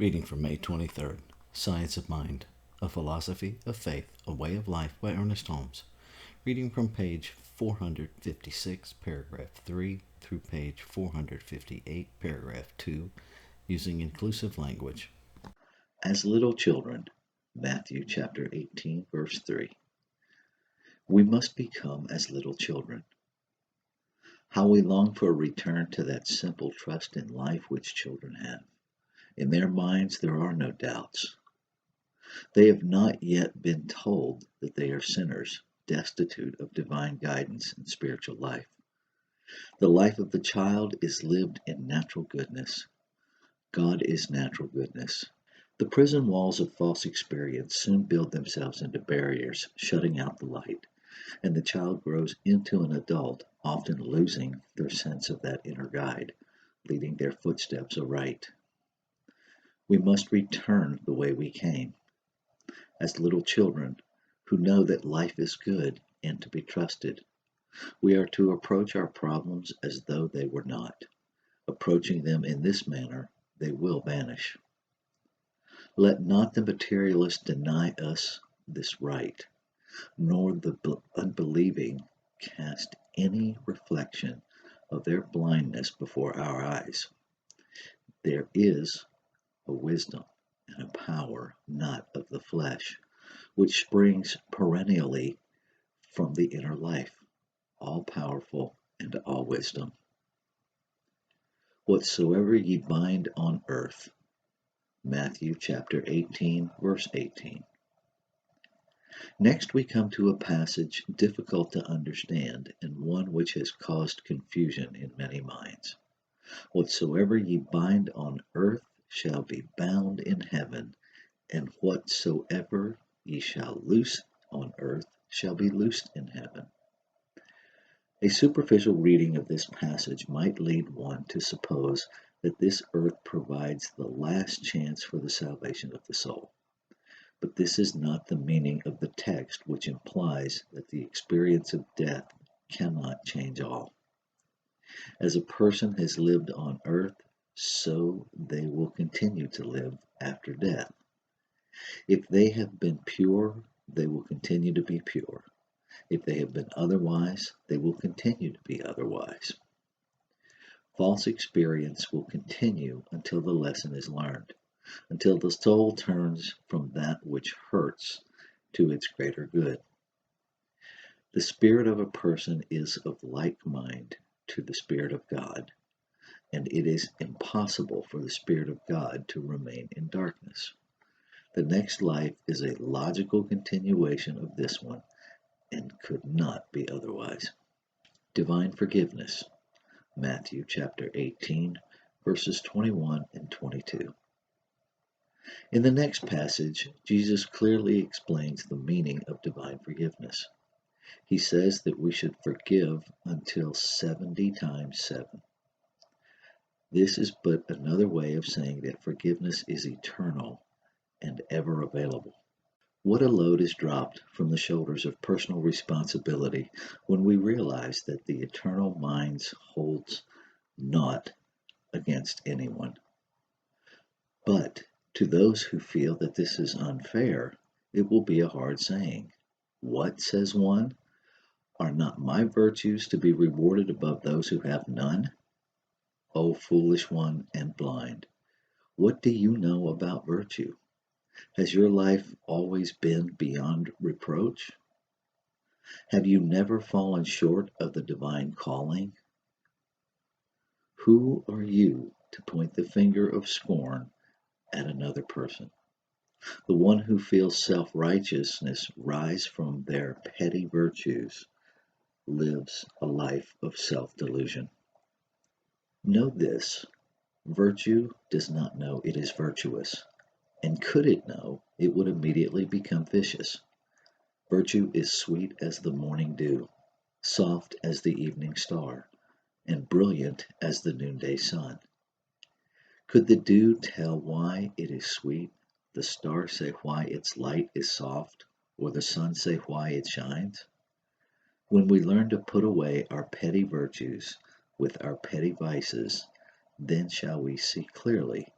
Reading from May 23rd, Science of Mind, A Philosophy of Faith, A Way of Life by Ernest Holmes. Reading from page 456, paragraph 3, through page 458, paragraph 2, using inclusive language. As little children, Matthew chapter 18, verse 3. We must become as little children. How we long for a return to that simple trust in life which children have. In their minds there are no doubts. They have not yet been told that they are sinners, destitute of divine guidance and spiritual life. The life of the child is lived in natural goodness. God is natural goodness. The prison walls of false experience soon build themselves into barriers, shutting out the light, and the child grows into an adult, often losing their sense of that inner guide, leading their footsteps aright. We must return the way we came, as little children who know that life is good and to be trusted. We are to approach our problems as though they were not. Approaching them in this manner, they will vanish. Let not the materialist deny us this right, nor the unbelieving cast any reflection of their blindness before our eyes. There is a wisdom and a power not of the flesh, which springs perennially from the inner life, all powerful and all wisdom. Whatsoever ye bind on earth, Matthew chapter 18, verse 18. Next we come to a passage difficult to understand and one which has caused confusion in many minds. Whatsoever ye bind on earth shall be bound in heaven, and whatsoever ye shall loose on earth shall be loosed in heaven. A superficial reading of this passage might lead one to suppose that this earth provides the last chance for the salvation of the soul. But this is not the meaning of the text, which implies that the experience of death cannot change all. As a person has lived on earth, so they will continue to live after death. If they have been pure, they will continue to be pure. If they have been otherwise, they will continue to be otherwise. False experience will continue until the lesson is learned, until the soul turns from that which hurts to its greater good. The spirit of a person is of like mind to the Spirit of God, and it is impossible for the Spirit of God to remain in darkness. The next life is a logical continuation of this one, and could not be otherwise. Divine forgiveness, Matthew chapter 18, verses 21 and 22. In the next passage, Jesus clearly explains the meaning of divine forgiveness. He says that we should forgive until 70 times 7. This is but another way of saying that forgiveness is eternal and ever available. What a load is dropped from the shoulders of personal responsibility when we realize that the eternal mind holds naught against anyone. But to those who feel that this is unfair, it will be a hard saying. What, says one? Are not my virtues to be rewarded above those who have none? O foolish one and blind, what do you know about virtue? Has your life always been beyond reproach? Have you never fallen short of the divine calling? Who are you to point the finger of scorn at another person? The one who feels self-righteousness rise from their petty virtues lives a life of self-delusion. Know this, virtue does not know it is virtuous, and could it know, it would immediately become vicious. Virtue is sweet as the morning dew, soft as the evening star, and brilliant as the noonday sun. Could the dew tell why it is sweet, the star say why its light is soft, or the sun say why it shines? When we learn to put away our petty virtues with our petty vices, then shall we see clearly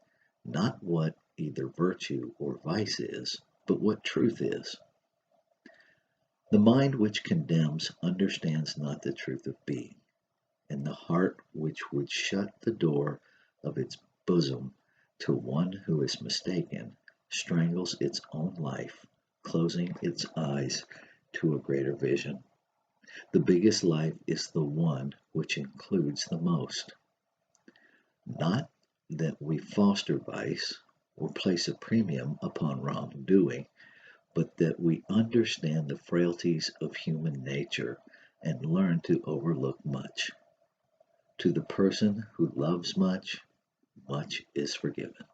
not what either virtue or vice is, but what truth is. The mind which condemns understands not the truth of being, and the heart which would shut the door of its bosom to one who is mistaken strangles its own life, closing its eyes to a greater vision. The biggest life is the one which includes the most. Not that we foster vice or place a premium upon wrongdoing, but that we understand the frailties of human nature and learn to overlook much. To the person who loves much, much is forgiven.